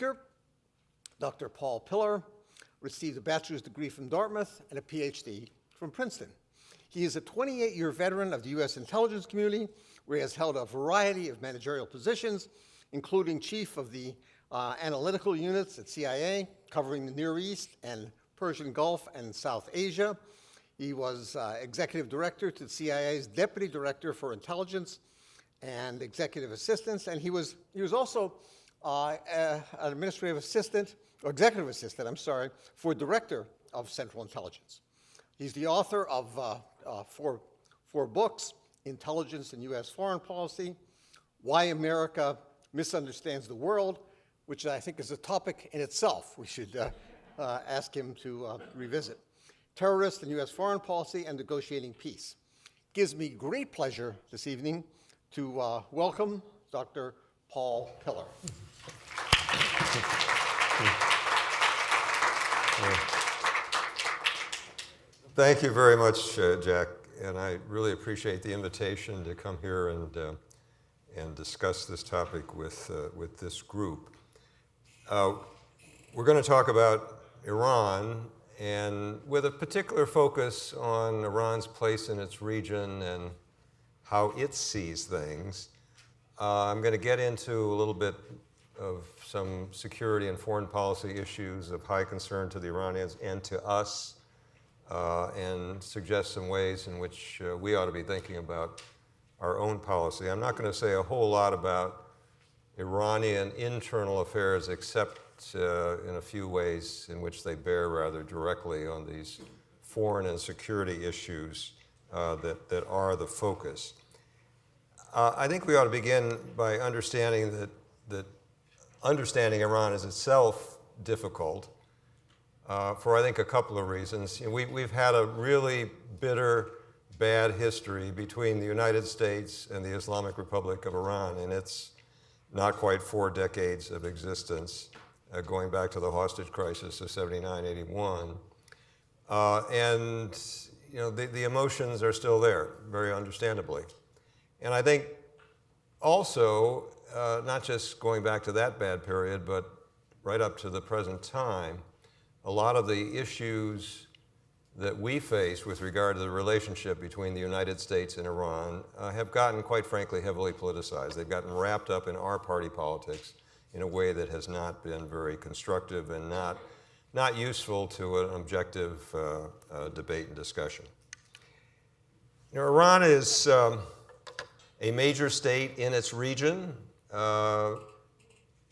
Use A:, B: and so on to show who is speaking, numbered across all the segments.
A: speaker, Dr. Paul Pillar, received a bachelor's degree from Dartmouth and a PhD from Princeton. He is a 28-year veteran of the U.S. intelligence community, where he has held a variety of managerial positions, including chief of the analytical units at CIA, covering the Near East and Persian Gulf and South Asia. He was executive director to the CIA's deputy director for intelligence and executive assistance, and he was also an administrative assistant, or executive assistant, I'm sorry, for director of Central Intelligence. He's the author of four books: Intelligence and U.S. Foreign Policy, Why America Misunderstands the World, which I think is a topic in itself we should ask him to revisit, Terrorist and U.S. Foreign Policy, and Negotiating Peace. It gives me great pleasure this evening to welcome Dr. Paul Pillar.
B: Thank you very much, Jack, and I really appreciate the invitation to come here and discuss this topic with this group. We're going to talk about Iran, and with a particular focus on Iran's place in its region and how it sees things. I'm going to get into a little bit of some security and foreign policy issues of high concern to the Iranians and to us, and suggest some ways in which we ought to be thinking about our own policy. I'm not going to say a whole lot about Iranian internal affairs, except in a few ways in which they bear rather directly on these foreign and security issues that are the focus. I think we ought to begin by understanding that understanding Iran is itself difficult for, I think, a couple of reasons. We've had a really bitter, bad history between the United States and the Islamic Republic of Iran, and its not quite 4 decades of existence, going back to the hostage crisis of 79, 81. And the emotions are still there, very understandably. And I think also, not just going back to that bad period, but right up to the present time, a lot of the issues that we face with regard to the relationship between the United States and Iran have gotten, quite frankly, heavily politicized. They've gotten wrapped up in our party politics in a way that has not been very constructive and not useful to an objective debate and discussion. Iran is a major state in its region.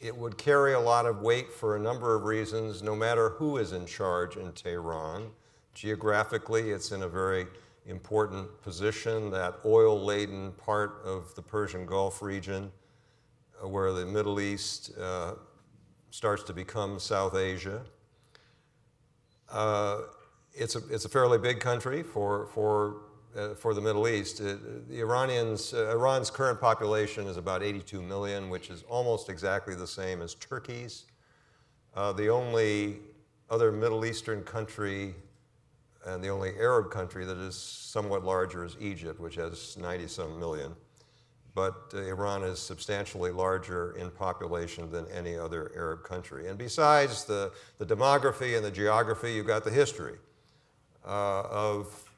B: It would carry a lot of weight for a number of reasons, no matter who is in charge in Tehran. Geographically, it's in a very important position, that oil-laden part of the Persian Gulf region, where the Middle East starts to become South Asia. It's a fairly big country for the Middle East. Iran's current population is about 82 million, which is almost exactly the same as Turkey's. The only other Middle Eastern country and the only Arab country that is somewhat larger is Egypt, which has 90-some million. But Iran is substantially larger in population than any other Arab country. And besides the demography and the geography, you've got the history of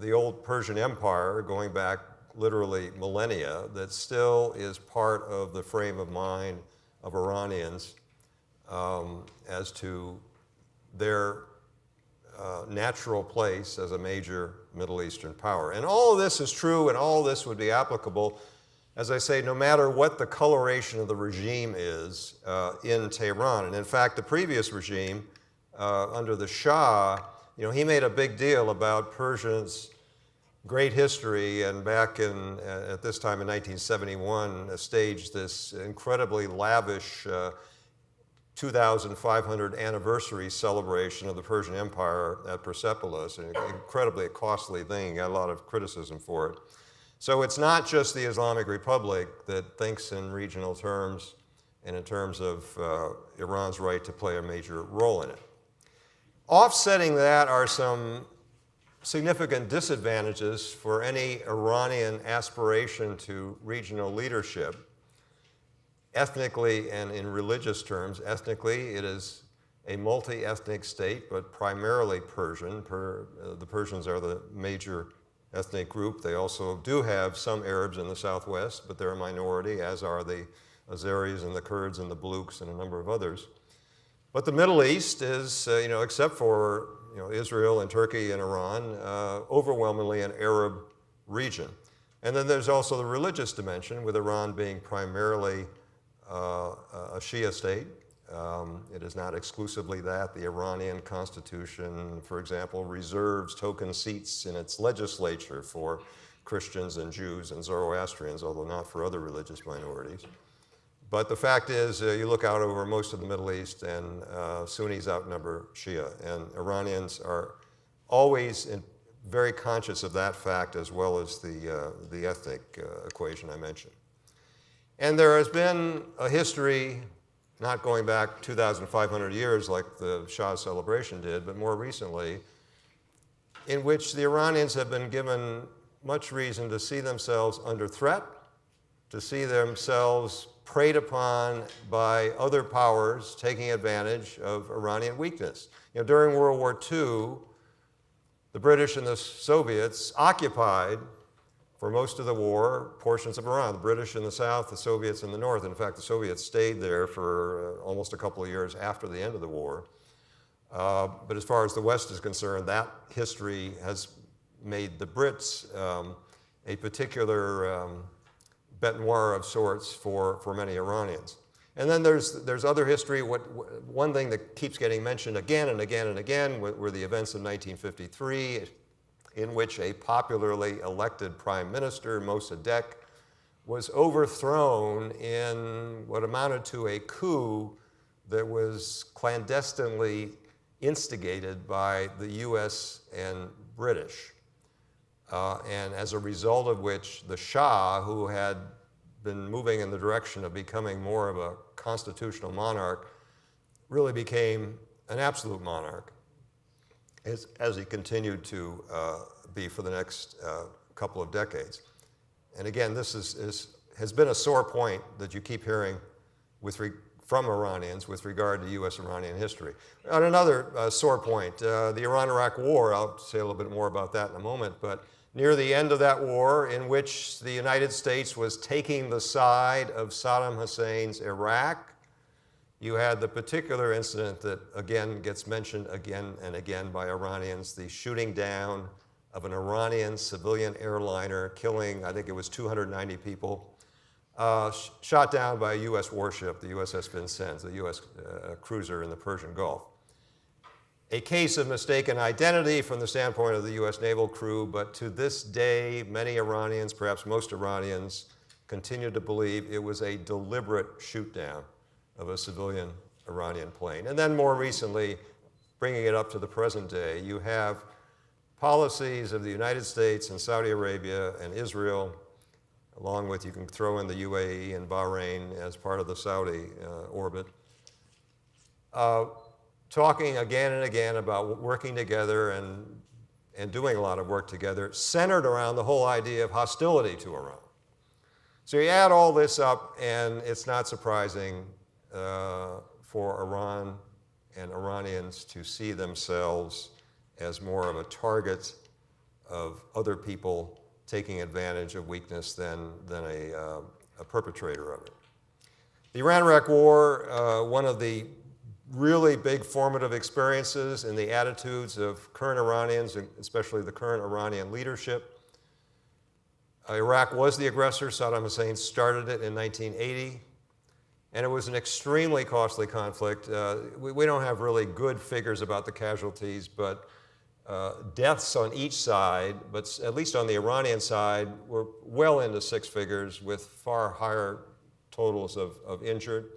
B: the old Persian Empire going back literally millennia that still is part of the frame of mind of Iranians as to their natural place as a major Middle Eastern power. And all of this is true, and all of this would be applicable, as I say, no matter what the coloration of the regime is in Tehran. And in fact, the previous regime under the Shah, he made a big deal about Persia's great history, and back at this time in 1971, staged this incredibly lavish 2,500 anniversary celebration of the Persian Empire at Persepolis, an incredibly costly thing. Got a lot of criticism for it. So it's not just the Islamic Republic that thinks in regional terms and in terms of Iran's right to play a major role in it. Offsetting that are some significant disadvantages for any Iranian aspiration to regional leadership. ethnically and in religious terms. Ethnically, it is a multi-ethnic state, but primarily Persian. The Persians are the major ethnic group. They also do have some Arabs in the southwest, but they're a minority, as are the Azeris and the Kurds and the Baluchs and a number of others. But the Middle East is, except for Israel and Turkey and Iran, overwhelmingly an Arab region. And then there's also the religious dimension, with Iran being primarily a Shia state. It is not exclusively that. The Iranian constitution, for example, reserves token seats in its legislature for Christians and Jews and Zoroastrians, although not for other religious minorities. But the fact is, you look out over most of the Middle East, and Sunnis outnumber Shia, and Iranians are always very conscious of that fact, as well as the ethnic equation I mentioned. And there has been a history, not going back 2,500 years like the Shah's celebration did, but more recently, in which the Iranians have been given much reason to see themselves under threat, to see themselves preyed upon by other powers taking advantage of Iranian weakness. During World War II, the British and the Soviets occupied, for most of the war, portions of Iran. The British in the south, the Soviets in the north. In fact, the Soviets stayed there for almost a couple of years after the end of the war. But as far as the West is concerned, that history has made the Brits a particular bête noire of sorts for many Iranians. And then there's other history. One thing that keeps getting mentioned again and again and again were the events of 1953, in which a popularly elected prime minister, Mossadegh, was overthrown in what amounted to a coup that was clandestinely instigated by the US and British. And as a result of which, the Shah, who had been moving in the direction of becoming more of a constitutional monarch, really became an absolute monarch, as he continued to be for the next couple of decades. And again, this has been a sore point that you keep hearing from Iranians with regard to US-Iranian history. On another sore point, the Iran-Iraq War, I'll say a little bit more about that in a moment, but near the end of that war, in which the United States was taking the side of Saddam Hussein's Iraq, you had the particular incident that again gets mentioned again and again by Iranians, the shooting down of an Iranian civilian airliner, killing, I think it was 290 people, shot down by a US warship, the USS Vincennes, a US cruiser in the Persian Gulf. A case of mistaken identity from the standpoint of the US naval crew, but to this day, many Iranians, perhaps most Iranians, continue to believe it was a deliberate shoot down of a civilian Iranian plane. And then more recently, bringing it up to the present day, you have policies of the United States and Saudi Arabia and Israel, along with, you can throw in the UAE and Bahrain as part of the Saudi orbit, talking again and again about working together and doing a lot of work together, centered around the whole idea of hostility to Iran. So you add all this up, and it's not surprising for Iran and Iranians to see themselves as more of a target of other people taking advantage of weakness than a perpetrator of it. The Iran-Iraq War, one of the really big formative experiences in the attitudes of current Iranians, and especially the current Iranian leadership. Iraq was the aggressor. Saddam Hussein started it in 1980. And it was an extremely costly conflict. We don't have really good figures about the casualties, but deaths on each side, but at least on the Iranian side, were well into six figures with far higher totals of injured.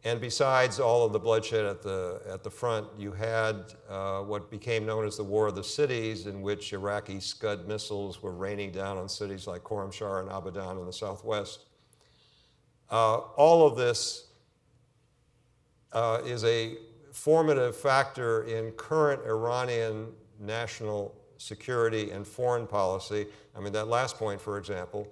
B: And besides all of the bloodshed at the front, you had what became known as the War of the Cities, in which Iraqi Scud missiles were raining down on cities like Khorramshahr and Abadan in the southwest. All of this is a formative factor in current Iranian national security and foreign policy. I mean, that last point, for example,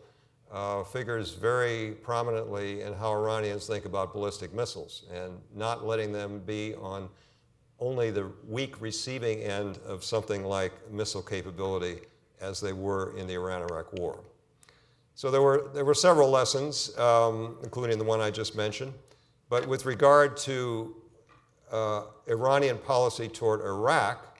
B: figures very prominently in how Iranians think about ballistic missiles and not letting them be on only the weak receiving end of something like missile capability as they were in the Iran-Iraq War. So there were several lessons, including the one I just mentioned. But with regard to Iranian policy toward Iraq,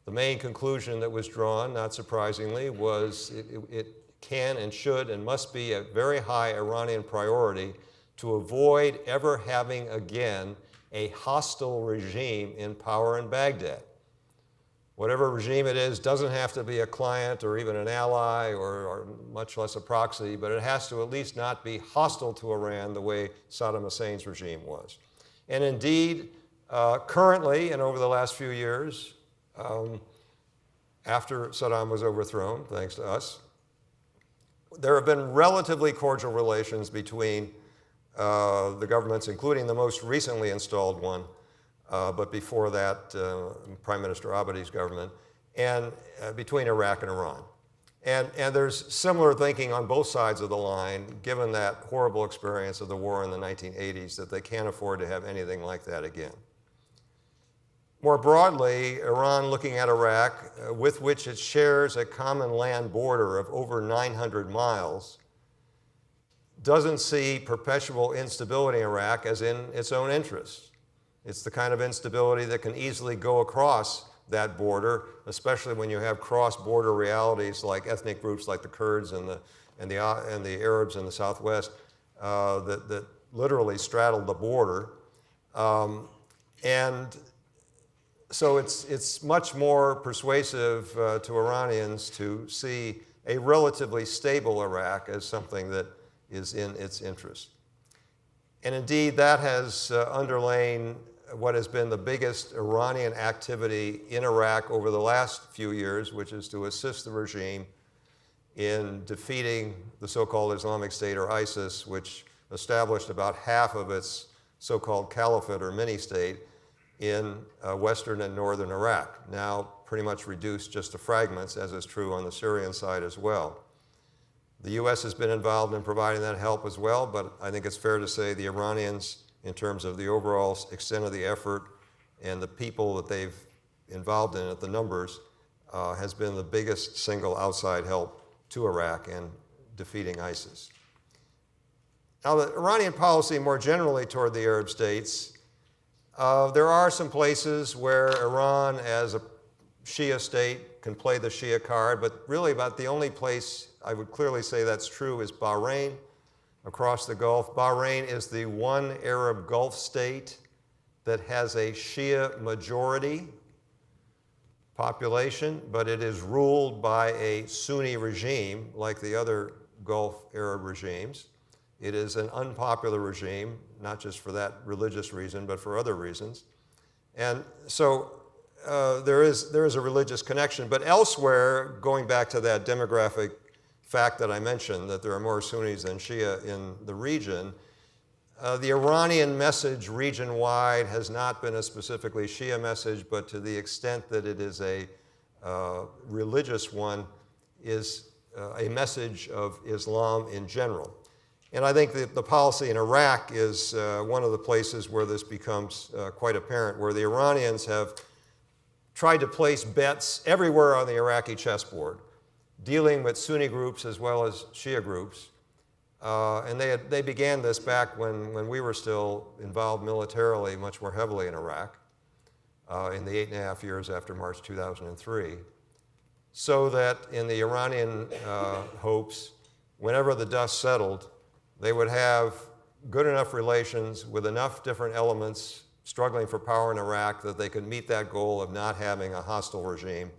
B: the main conclusion that was drawn, not surprisingly, was it can and should and must be a very high Iranian priority to avoid ever having again a hostile regime in power in Baghdad. Whatever regime it is doesn't have to be a client or even an ally or much less a proxy, but it has to at least not be hostile to Iran the way Saddam Hussein's regime was. And indeed, currently and over the last few years, after Saddam was overthrown, thanks to us, there have been relatively cordial relations between the governments, including the most recently installed one, but before that, Prime Minister Abadi's government, and between Iraq and Iran. And there's similar thinking on both sides of the line, given that horrible experience of the war in the 1980s, that they can't afford to have anything like that again. More broadly, Iran, looking at Iraq, with which it shares a common land border of over 900 miles, doesn't see perpetual instability in Iraq as in its own interests. It's the kind of instability that can easily go across that border, especially when you have cross-border realities like ethnic groups like the Kurds and the Arabs in the southwest that literally straddle the border. And so it's much more persuasive to Iranians to see a relatively stable Iraq as something that is in its interest. And indeed, that has underlain what has been the biggest Iranian activity in Iraq over the last few years, which is to assist the regime in defeating the so-called Islamic State, or ISIS, which established about half of its so-called caliphate or mini-state in western and northern Iraq, now pretty much reduced just to fragments, as is true on the Syrian side as well. The U.S. has been involved in providing that help as well, but I think it's fair to say the Iranians, in terms of the overall extent of the effort and the people that they've involved in it, the numbers, has been the biggest single outside help to Iraq in defeating ISIS. Now, the Iranian policy more generally toward the Arab states, there are some places where Iran, as a Shia state, can play the Shia card, but really about the only place I would clearly say that's true is Bahrain, across the Gulf. Bahrain is the one Arab Gulf state that has a Shia majority population, but it is ruled by a Sunni regime like the other Gulf Arab regimes. It is an unpopular regime, not just for that religious reason, but for other reasons. And so there is a religious connection. But elsewhere, going back to that demographic fact that I mentioned, that there are more Sunnis than Shia in the region, the Iranian message region-wide has not been a specifically Shia message, but to the extent that it is a religious one, is a message of Islam in general. And I think that the policy in Iraq is one of the places where this becomes quite apparent, where the Iranians have tried to place bets everywhere on the Iraqi chessboard, dealing with Sunni groups as well as Shia groups. And they began this back when we were still involved militarily much more heavily in Iraq, in the 8.5 years after March 2003, so that in the Iranian hopes, whenever the dust settled, they would have good enough relations with enough different elements struggling for power in Iraq that they could meet that goal of not having a hostile regime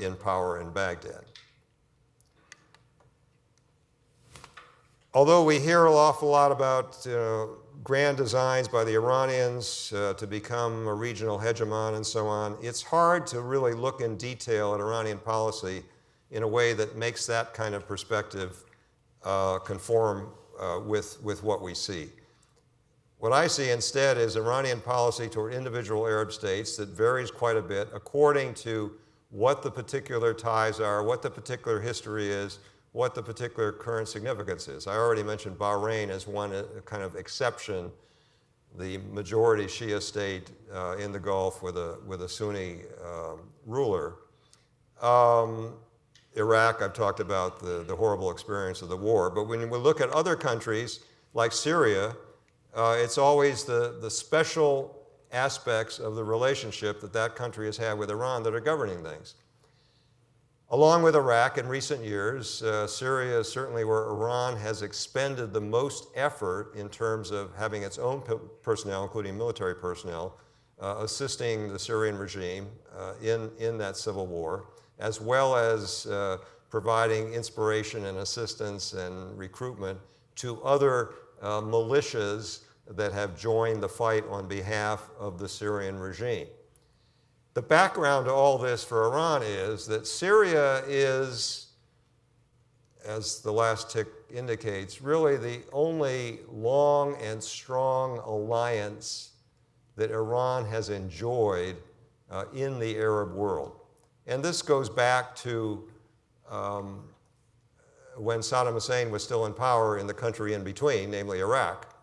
B: in power in Baghdad. Although we hear an awful lot about grand designs by the Iranians to become a regional hegemon and so on, it's hard to really look in detail at Iranian policy in a way that makes that kind of perspective conform with what we see. What I see instead is Iranian policy toward individual Arab states that varies quite a bit according to what the particular ties are, what the particular history is, what the particular current significance is. I already mentioned Bahrain as one kind of exception, the majority Shia state in the Gulf with a Sunni ruler. Iraq, I've talked about the horrible experience of the war, but when we look at other countries like Syria, it's always the special aspects of the relationship that country has had with Iran that are governing things. Along with Iraq in recent years, Syria is certainly where Iran has expended the most effort in terms of having its own personnel, including military personnel, assisting the Syrian regime in that civil war, as well as providing inspiration and assistance and recruitment to other militias that have joined the fight on behalf of the Syrian regime. The background to all this for Iran is that Syria is, as the last tick indicates, really the only long and strong alliance that Iran has enjoyed in the Arab world. And this goes back to when Saddam Hussein was still in power in the country in between, namely Iraq.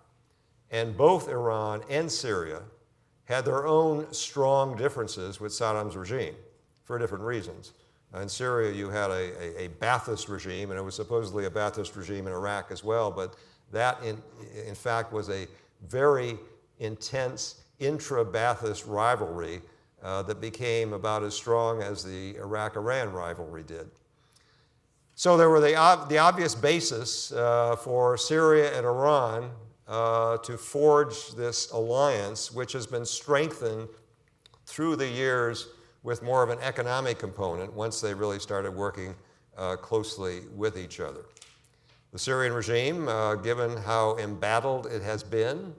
B: And both Iran and Syria had their own strong differences with Saddam's regime for different reasons. In Syria, you had a Ba'athist regime, and it was supposedly a Ba'athist regime in Iraq as well, but that, in fact, was a very intense intra-Ba'athist rivalry that became about as strong as the Iraq-Iran rivalry did. So there were the obvious basis for Syria and Iran to forge this alliance, which has been strengthened through the years with more of an economic component once they really started working closely with each other. The Syrian regime, given how embattled it has been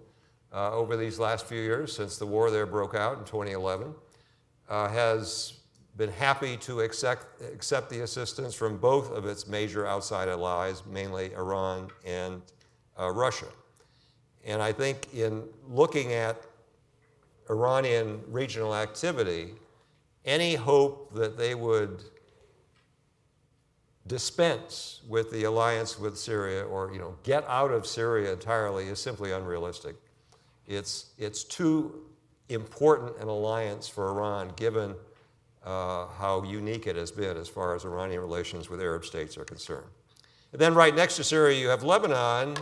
B: over these last few years since the war there broke out in 2011, has been happy to accept the assistance from both of its major outside allies, mainly Iran and Russia. And I think in looking at Iranian regional activity, any hope that they would dispense with the alliance with Syria or get out of Syria entirely is simply unrealistic. It's too important an alliance for Iran given how unique it has been as far as Iranian relations with Arab states are concerned. And then right next to Syria you have Lebanon,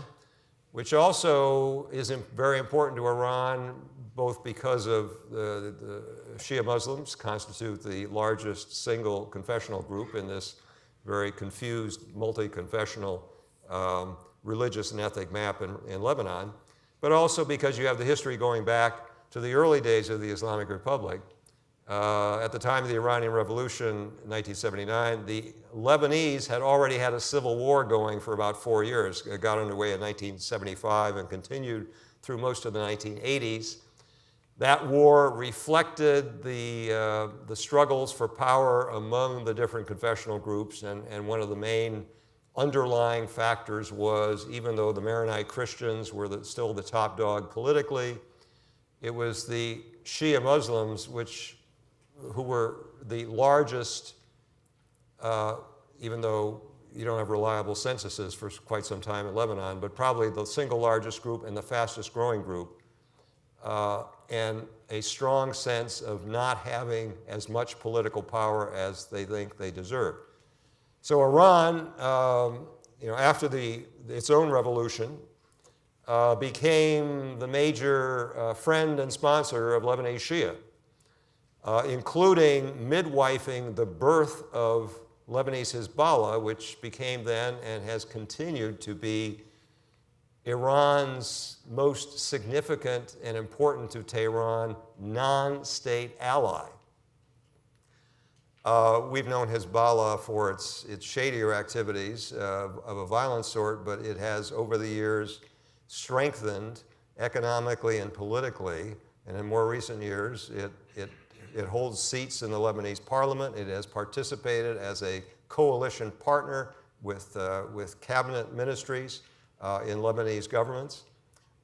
B: which also is very important to Iran, both because of the Shia Muslims constitute the largest single confessional group in this very confused, multi-confessional religious and ethnic map in Lebanon, but also because you have the history going back to the early days of the Islamic Republic. At the time of the Iranian Revolution in 1979, the Lebanese had already had a civil war going for about 4 years. It got underway in 1975 and continued through most of the 1980s. That war reflected the struggles for power among the different confessional groups, and one of the main underlying factors was, even though the Maronite Christians were still the top dog politically, it was the Shia Muslims who were the largest, even though you don't have reliable censuses for quite some time in Lebanon, but probably the single largest group and the fastest growing group, and a strong sense of not having as much political power as they think they deserve. So Iran, after its own revolution, became the major friend and sponsor of Lebanese Shia, including midwifing the birth of Lebanese Hezbollah, which became then and has continued to be Iran's most significant and important to Tehran non-state ally. We've known Hezbollah for its shadier activities of a violent sort, but it has over the years strengthened economically and politically, and in more recent years it holds seats in the Lebanese parliament. It has participated as a coalition partner with cabinet ministries in Lebanese governments.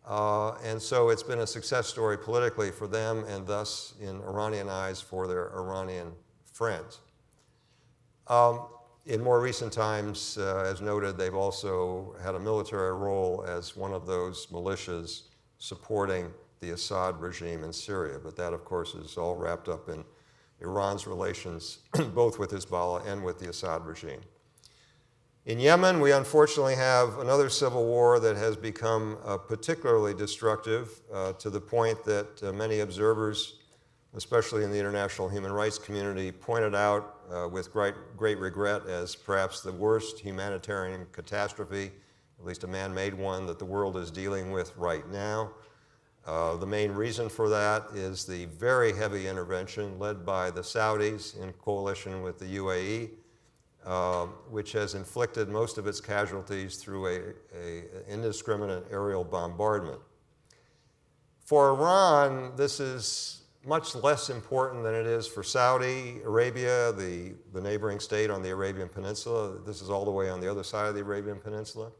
B: And so it's been a success story politically for them and thus in Iranian eyes for their Iranian friends. In more recent times, as noted, they've also had a military role as one of those militias supporting the Assad regime in Syria. But that, of course, is all wrapped up in Iran's relations both with Hezbollah and with the Assad regime. In Yemen, we unfortunately have another civil war that has become particularly destructive to the point that many observers, especially in the international human rights community, pointed out with great regret as perhaps the worst humanitarian catastrophe, at least a man-made one, that the world is dealing with right now. The main reason for that is the very heavy intervention led by the Saudis in coalition with the UAE, which has inflicted most of its casualties through an indiscriminate aerial bombardment. For Iran, this is much less important than it is for Saudi Arabia, the neighboring state on the Arabian Peninsula. This is all the way on the other side of the Arabian Peninsula.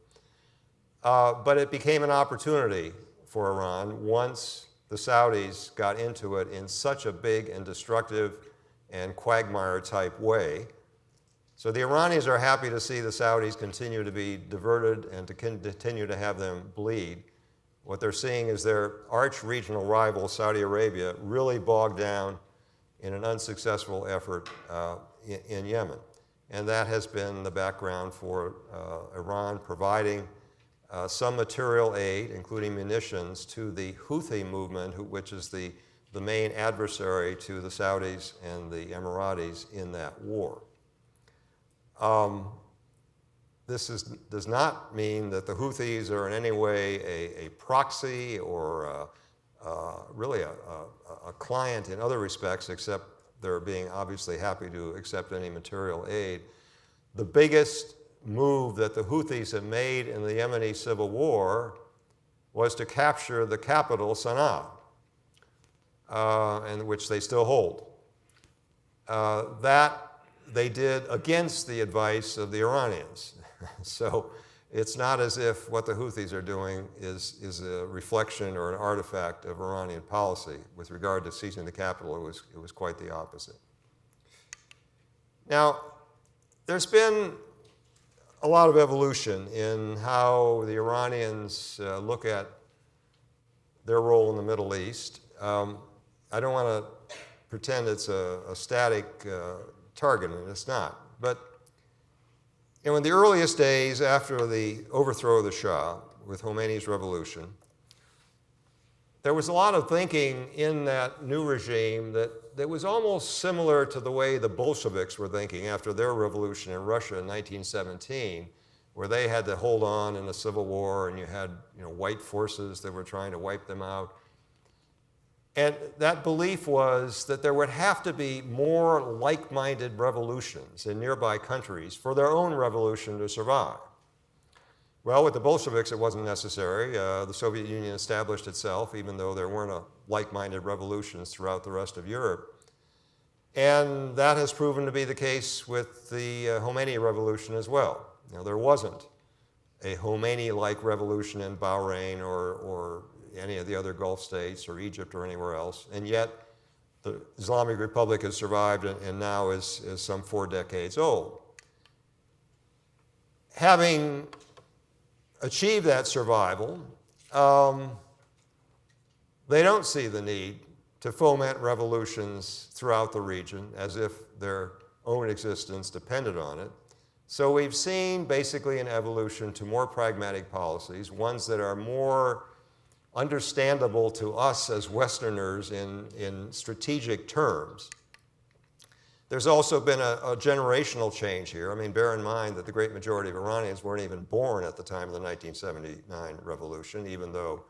B: But it became an opportunity for Iran once the Saudis got into it in such a big and destructive and quagmire type way. So the Iranians are happy to see the Saudis continue to be diverted and to continue to have them bleed. What they're seeing is their arch-regional rival, Saudi Arabia, really bogged down in an unsuccessful effort in Yemen. And that has been the background for Iran providing some material aid, including munitions, to the Houthi movement, which is the main adversary to the Saudis and the Emiratis in that war. This does not mean that the Houthis are in any way a proxy or really a client in other respects, except they're being obviously happy to accept any material aid. The biggest move that the Houthis have made in the Yemeni civil war was to capture the capital, Sana'a, and which they still hold. That they did against the advice of the Iranians. So it's not as if what the Houthis are doing is a reflection or an artifact of Iranian policy. With regard to seizing the capital, it was quite the opposite. Now, there's been a lot of evolution in how the Iranians look at their role in the Middle East. I don't want to pretend it's a static target, and it's not. But in the earliest days after the overthrow of the Shah with Khomeini's revolution, there was a lot of thinking in that new regime that was almost similar to the way the Bolsheviks were thinking after their revolution in Russia in 1917, where they had to hold on in the Civil War, and you had white forces that were trying to wipe them out. And that belief was that there would have to be more like-minded revolutions in nearby countries for their own revolution to survive. Well, with the Bolsheviks, it wasn't necessary. The Soviet Union established itself, even though there weren't like-minded revolutions throughout the rest of Europe. And that has proven to be the case with the Khomeini revolution as well. There wasn't a Khomeini-like revolution in Bahrain or any of the other Gulf states or Egypt or anywhere else, and yet the Islamic Republic has survived and now is some 4 decades old. Having achieved that survival, they don't see the need to foment revolutions throughout the region as if their own existence depended on it. So we've seen basically an evolution to more pragmatic policies, ones that are more understandable to us as Westerners in strategic terms. There's also been a generational change here. I mean, bear in mind that the great majority of Iranians weren't even born at the time of the 1979 revolution, even though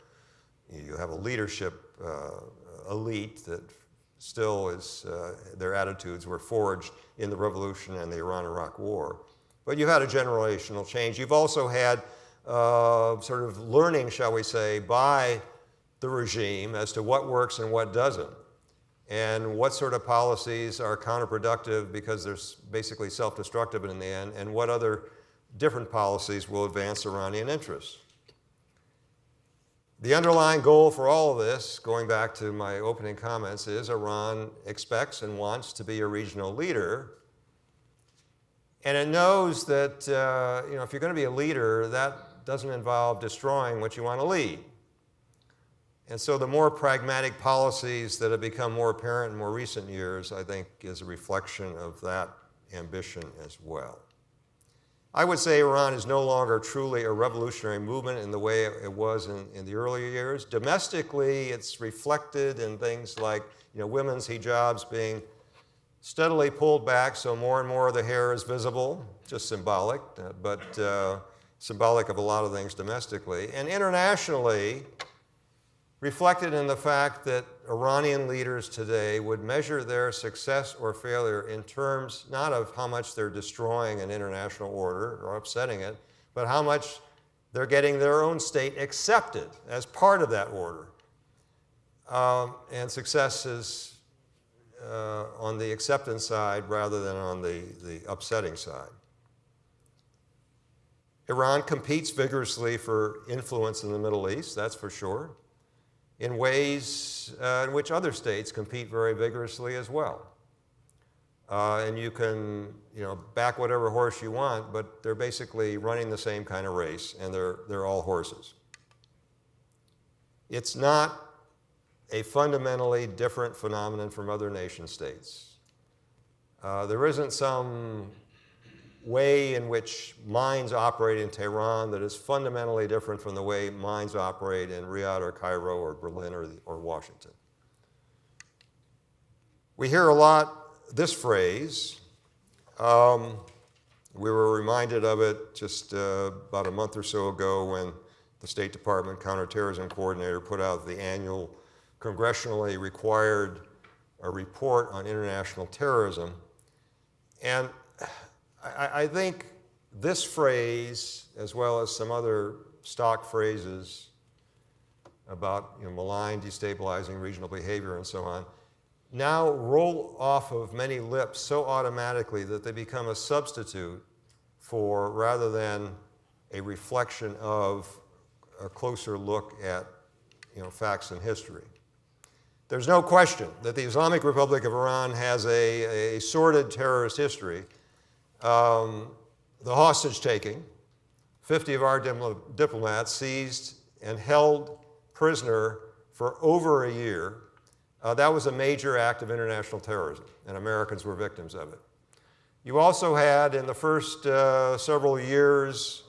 B: you have a leadership elite that still is, their attitudes were forged in the revolution and the Iran-Iraq war. But you've had a generational change. You've also had sort of learning, shall we say, by the regime as to what works and what doesn't, and what sort of policies are counterproductive because they're basically self-destructive in the end, and what other different policies will advance Iranian interests. The underlying goal for all of this, going back to my opening comments, is Iran expects and wants to be a regional leader. And it knows that if you're going to be a leader, that doesn't involve destroying what you want to lead. And so the more pragmatic policies that have become more apparent in more recent years, I think, is a reflection of that ambition as well. I would say Iran is no longer truly a revolutionary movement in the way it was in the earlier years. Domestically, it's reflected in things like women's hijabs being steadily pulled back, so more and more of the hair is visible, just symbolic, but symbolic of a lot of things domestically. And internationally, reflected in the fact that Iranian leaders today would measure their success or failure in terms not of how much they're destroying an international order or upsetting it, but how much they're getting their own state accepted as part of that order. And success is on the acceptance side rather than on the upsetting side. Iran competes vigorously for influence in the Middle East, that's for sure, in ways in which other states compete very vigorously as well. And you can back whatever horse you want, but they're basically running the same kind of race, and they're all horses. It's not a fundamentally different phenomenon from other nation states. There isn't some way in which minds operate in Tehran that is fundamentally different from the way minds operate in Riyadh or Cairo or Berlin or Washington. We hear a lot this phrase. We were reminded of it just about a month or so ago when the State Department counterterrorism coordinator put out the annual congressionally required report on international terrorism. And I think this phrase, as well as some other stock phrases about malign, destabilizing regional behavior and so on, now roll off of many lips so automatically that they become a substitute for, rather than a reflection of, a closer look at facts and history. There's no question that the Islamic Republic of Iran has a sordid terrorist history. The hostage taking, 50 of our diplomats seized and held prisoner for over a year. That was a major act of international terrorism, and Americans were victims of it. You also had, in the first several years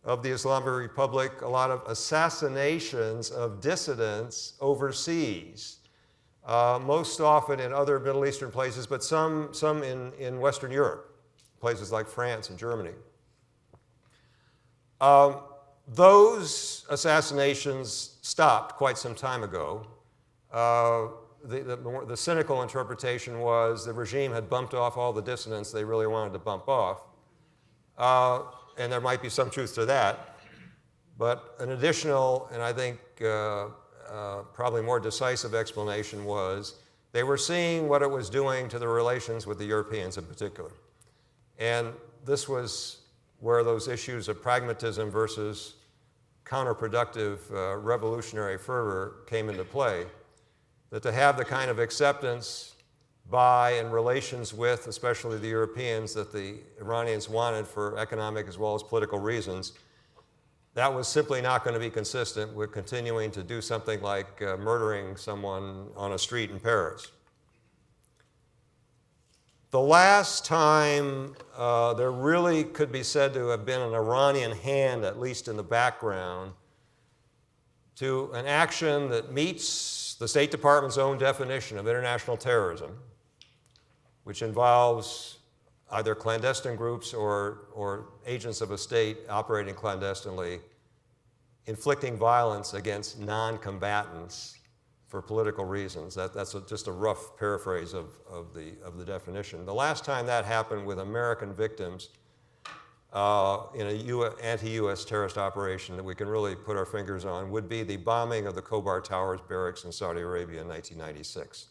B: of the Islamic Republic, a lot of assassinations of dissidents overseas, most often in other Middle Eastern places, but some in Western Europe, places like France and Germany. Those assassinations stopped quite some time ago. The cynical interpretation was the regime had bumped off all the dissidents they really wanted to bump off. And there might be some truth to that. But an additional, and I think probably more decisive explanation was they were seeing what it was doing to the relations with the Europeans in particular. And this was where those issues of pragmatism versus counterproductive revolutionary fervor came into play. That to have the kind of acceptance by and relations with, especially the Europeans, that the Iranians wanted for economic as well as political reasons, that was simply not going to be consistent with continuing to do something like murdering someone on a street in Paris. The last time there really could be said to have been an Iranian hand, at least in the background, to an action that meets the State Department's own definition of international terrorism, which involves either clandestine groups or agents of a state operating clandestinely, inflicting violence against non-combatants for political reasons. That's just a rough paraphrase of the definition. The last time that happened with American victims in an anti-US terrorist operation that we can really put our fingers on would be the bombing of the Khobar Towers barracks in Saudi Arabia in 1996,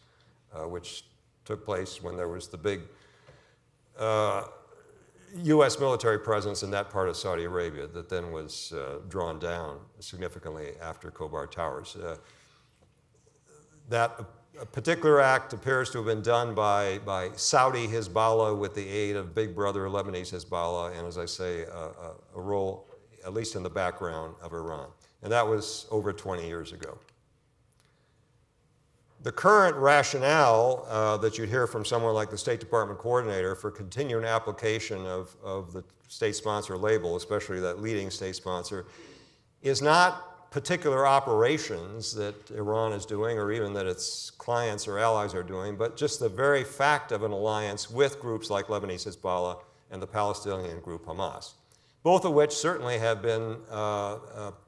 B: which took place when there was the big US military presence in that part of Saudi Arabia that then was drawn down significantly after Khobar Towers. That A particular act appears to have been done by Saudi Hezbollah with the aid of big brother Lebanese Hezbollah, and as I say, a role, at least in the background, of Iran. And that was over 20 years ago. The current rationale that you'd hear from someone like the State Department coordinator for continuing application of the state sponsor label, especially that leading state sponsor, is not particular operations that Iran is doing or even that its clients or allies are doing, but just the very fact of an alliance with groups like Lebanese Hezbollah and the Palestinian group Hamas, both of which certainly have been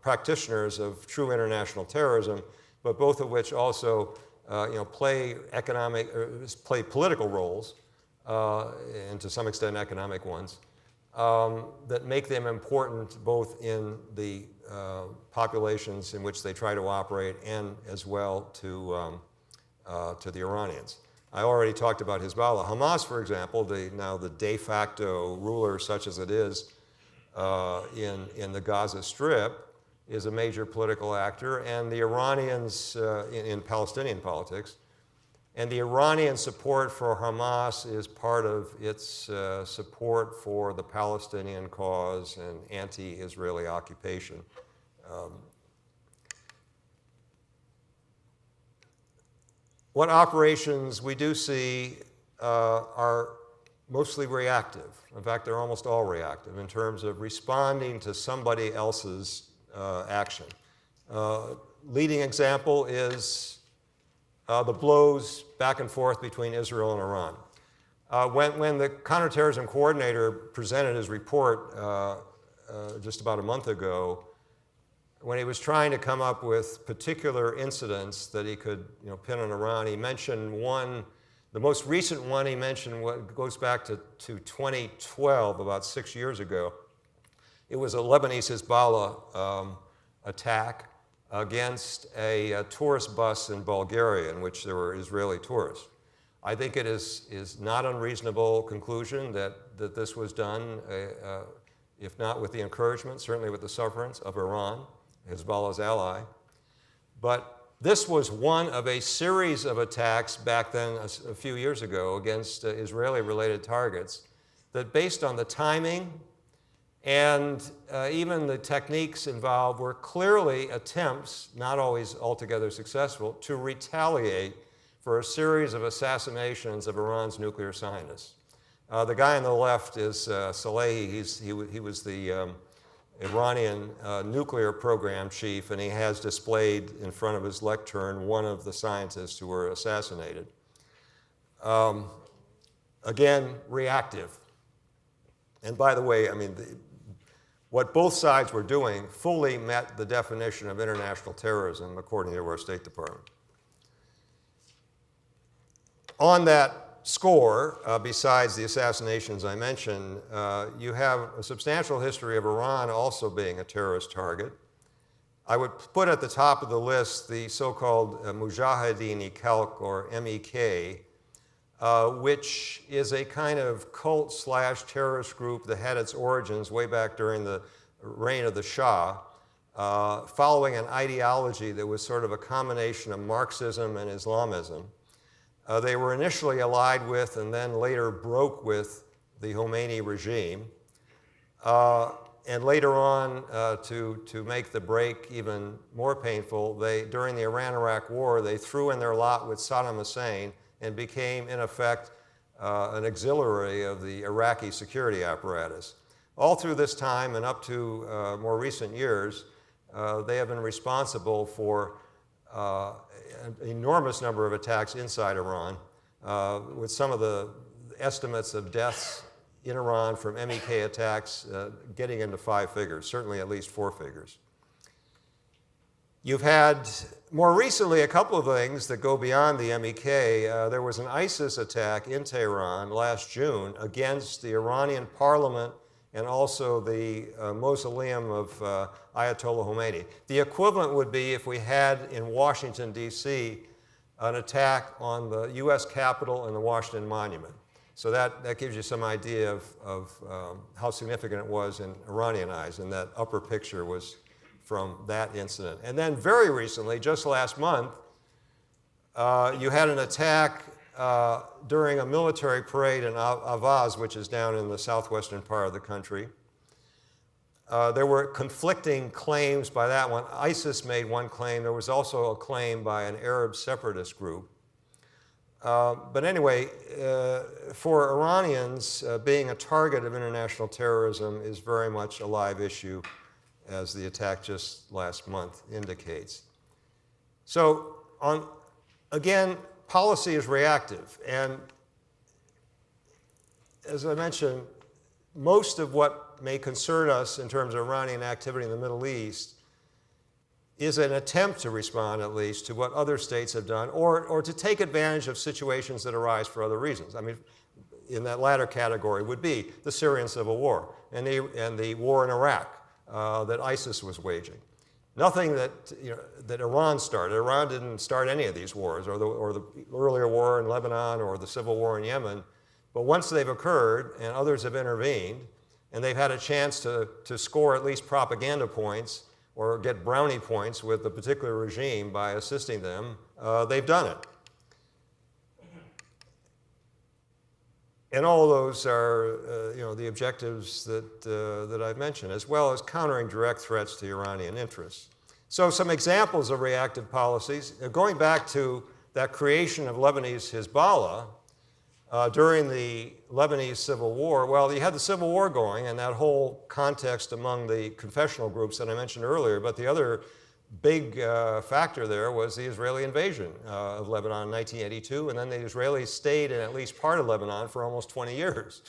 B: practitioners of true international terrorism, but both of which also play political roles, and to some extent economic ones, that make them important both in the populations in which they try to operate and as well to the Iranians. I already talked about Hezbollah. Hamas, for example, now the de facto ruler, such as it is in the Gaza Strip, is a major political actor, and the Iranians in Palestinian politics, and the Iranian support for Hamas is part of its support for the Palestinian cause and anti-Israeli occupation. What operations we do see are mostly reactive. In fact, they're almost all reactive in terms of responding to somebody else's action. Leading example is the blows back and forth between Israel and Iran. When the counterterrorism coordinator presented his report just about a month ago, when he was trying to come up with particular incidents that he could pin on Iran, he mentioned one. The most recent one he mentioned goes back to 2012, about 6 years ago. It was a Lebanese Hezbollah attack against a tourist bus in Bulgaria in which there were Israeli tourists. I think it is not unreasonable conclusion that this was done, if not with the encouragement, certainly with the sufferance of Iran, Hezbollah's ally. But this was one of a series of attacks back then, a few years ago, against Israeli-related targets that, based on the timing and even the techniques involved, were clearly attempts, not always altogether successful, to retaliate for a series of assassinations of Iran's nuclear scientists. The guy on the left is Salehi. He was the Iranian nuclear program chief, and he has displayed in front of his lectern one of the scientists who were assassinated. Again, reactive. And by the way, what both sides were doing fully met the definition of international terrorism according to our State Department. On that score, besides the assassinations I mentioned, you have a substantial history of Iran also being a terrorist target. I would put at the top of the list the so-called Mujahideen Khalq, or MEK, which is a kind of cult/terrorist group that had its origins way back during the reign of the Shah, following an ideology that was sort of a combination of Marxism and Islamism. They were initially allied with and then later broke with the Khomeini regime. And later on, to make the break even more painful, during the Iran-Iraq War, they threw in their lot with Saddam Hussein and became, in effect, an auxiliary of the Iraqi security apparatus. All through this time and up to more recent years, they have been responsible for an enormous number of attacks inside Iran, with some of the estimates of deaths in Iran from MEK attacks getting into 5 figures, certainly at least 4 figures. You've had, more recently, a couple of things that go beyond the MEK. There was an ISIS attack in Tehran last June against the Iranian parliament and also the mausoleum of Ayatollah Khomeini. The equivalent would be if we had in Washington, D.C., an attack on the U.S. Capitol and the Washington Monument. So that gives you some idea of how significant it was in Iranian eyes, and that upper picture was from that incident. And then very recently, just last month, you had an attack during a military parade in Avaz, which is down in the southwestern part of the country. There were conflicting claims by that one. ISIS made one claim. There was also a claim by an Arab separatist group. But anyway, for Iranians, being a target of international terrorism is very much a live issue, as the attack just last month indicates. So, again, policy is reactive. And as I mentioned, most of what may concern us in terms of Iranian activity in the Middle East is an attempt to respond, at least, to what other states have done, or to take advantage of situations that arise for other reasons. I mean, in that latter category would be the Syrian civil war and the war in Iraq that ISIS was waging. Nothing that, that Iran started. Iran didn't start any of these wars, or the earlier war in Lebanon, or the civil war in Yemen. But once they've occurred and others have intervened, and they've had a chance to score at least propaganda points or get brownie points with a particular regime by assisting them, they've done it. And all of those are, the objectives that I've mentioned, as well as countering direct threats to Iranian interests. So some examples of reactive policies, going back to that creation of Lebanese Hezbollah during the Lebanese Civil War. Well, you had the Civil War going and that whole context among the confessional groups that I mentioned earlier, but the other big factor there was the Israeli invasion of Lebanon in 1982, and then the Israelis stayed in at least part of Lebanon for almost 20 years.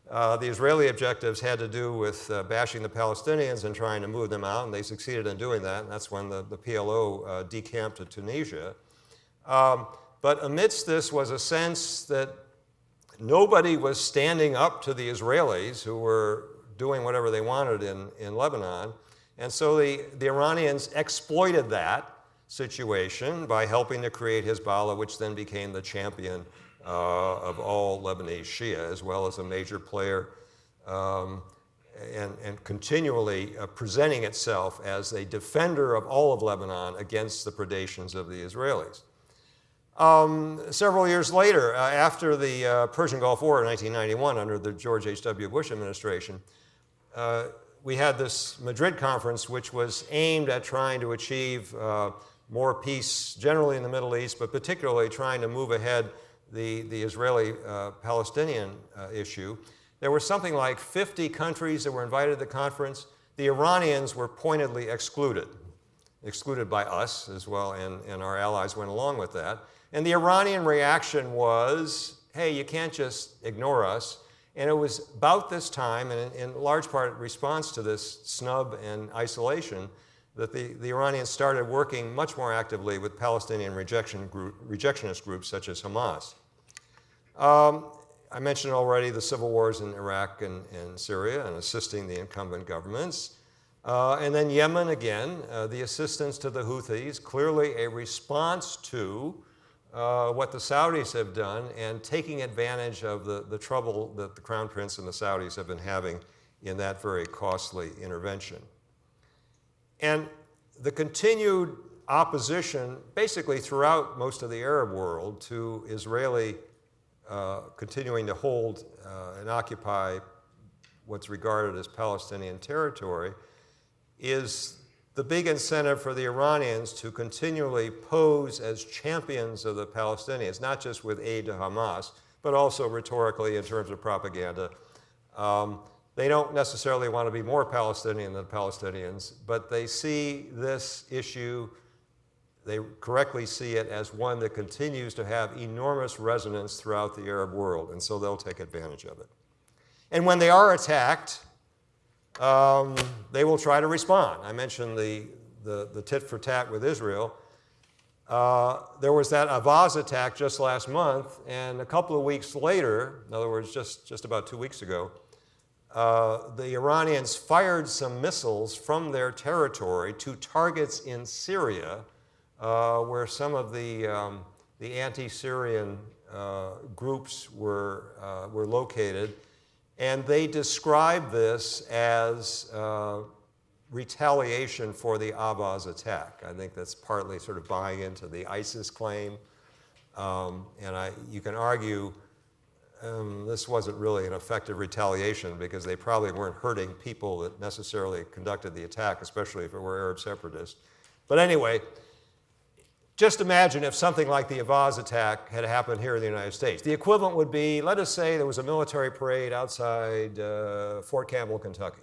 B: The Israeli objectives had to do with bashing the Palestinians and trying to move them out, and they succeeded in doing that, and that's when the PLO decamped to Tunisia. But amidst this was a sense that nobody was standing up to the Israelis, who were doing whatever they wanted in Lebanon. And so the Iranians exploited that situation by helping to create Hezbollah, which then became the champion of all Lebanese Shia, as well as a major player, and continually presenting itself as a defender of all of Lebanon against the predations of the Israelis. Several years later, after the Persian Gulf War in 1991, under the George H.W. Bush administration, we had this Madrid conference, which was aimed at trying to achieve more peace generally in the Middle East, but particularly trying to move ahead the Israeli-Palestinian issue. There were something like 50 countries that were invited to the conference. The Iranians were pointedly excluded by us as well, and our allies went along with that. And the Iranian reaction was, hey, you can't just ignore us. And it was about this time, and in large part in response to this snub and isolation, that the Iranians started working much more actively with Palestinian rejectionist groups such as Hamas. I mentioned already the civil wars in Iraq and Syria and assisting the incumbent governments. And then Yemen again, the assistance to the Houthis, clearly a response to what the Saudis have done and taking advantage of the trouble that the Crown Prince and the Saudis have been having in that very costly intervention. And the continued opposition, basically throughout most of the Arab world, to Israeli continuing to hold and occupy what's regarded as Palestinian territory, is the big incentive for the Iranians to continually pose as champions of the Palestinians, not just with aid to Hamas, but also rhetorically in terms of propaganda. They don't necessarily want to be more Palestinian than Palestinians, but they see this issue, they correctly see it as one that continues to have enormous resonance throughout the Arab world, and so they'll take advantage of it. And when they are attacked, they will try to respond. I mentioned the tit for tat with Israel. There was that Avaz attack just last month, and a couple of weeks later, in other words, just about 2 weeks ago, the Iranians fired some missiles from their territory to targets in Syria, where some of the anti-Syrian groups were located. And they described this as retaliation for the Avaz attack. I think that's partly sort of buying into the ISIS claim You can argue this wasn't really an effective retaliation because they probably weren't hurting people that necessarily conducted the attack, especially if it were Arab separatists. But anyway, just imagine if something like the Avaz attack had happened here in the United States. The equivalent would be, let us say there was a military parade outside Fort Campbell, Kentucky.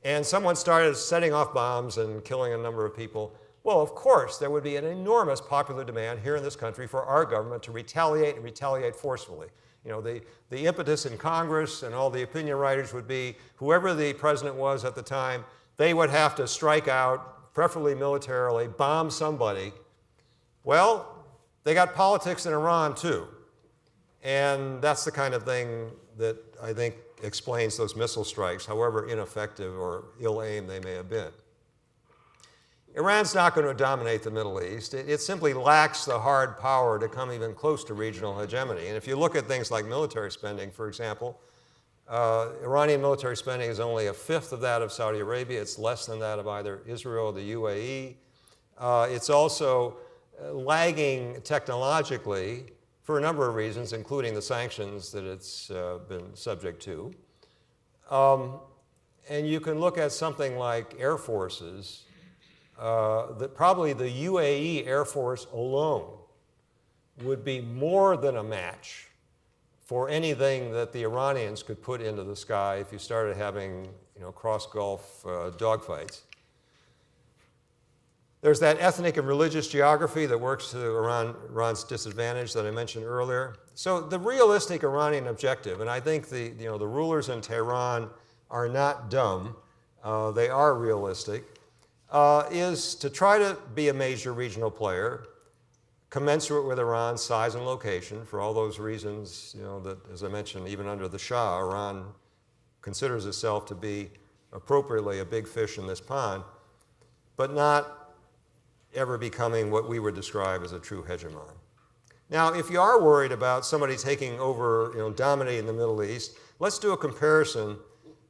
B: And someone started setting off bombs and killing a number of people. Well, of course, there would be an enormous popular demand here in this country for our government to retaliate and retaliate forcefully. You know, the impetus in Congress and all the opinion writers would be, whoever the president was at the time, they would have to strike out, preferably militarily, bomb somebody. Well, they got politics in Iran too. And that's the kind of thing that I think explains those missile strikes, however ineffective or ill-aimed they may have been. Iran's not going to dominate the Middle East. It simply lacks the hard power to come even close to regional hegemony. And if you look at things like military spending, for example, Iranian military spending is only a fifth of that of Saudi Arabia. It's less than that of either Israel or the UAE. It's also lagging technologically for a number of reasons, including the sanctions that it's been subject to. And you can look at something like air forces. That probably the UAE Air Force alone would be more than a match for anything that the Iranians could put into the sky if you started having, cross-Gulf dogfights. There's that ethnic and religious geography that works to Iran's disadvantage that I mentioned earlier. So the realistic Iranian objective, and I think the rulers in Tehran are not dumb, they are realistic, is to try to be a major regional player, commensurate with Iran's size and location for all those reasons, that, as I mentioned, even under the Shah, Iran considers itself to be appropriately a big fish in this pond, but not ever becoming what we would describe as a true hegemon. Now, if you are worried about somebody taking over, dominating the Middle East, let's do a comparison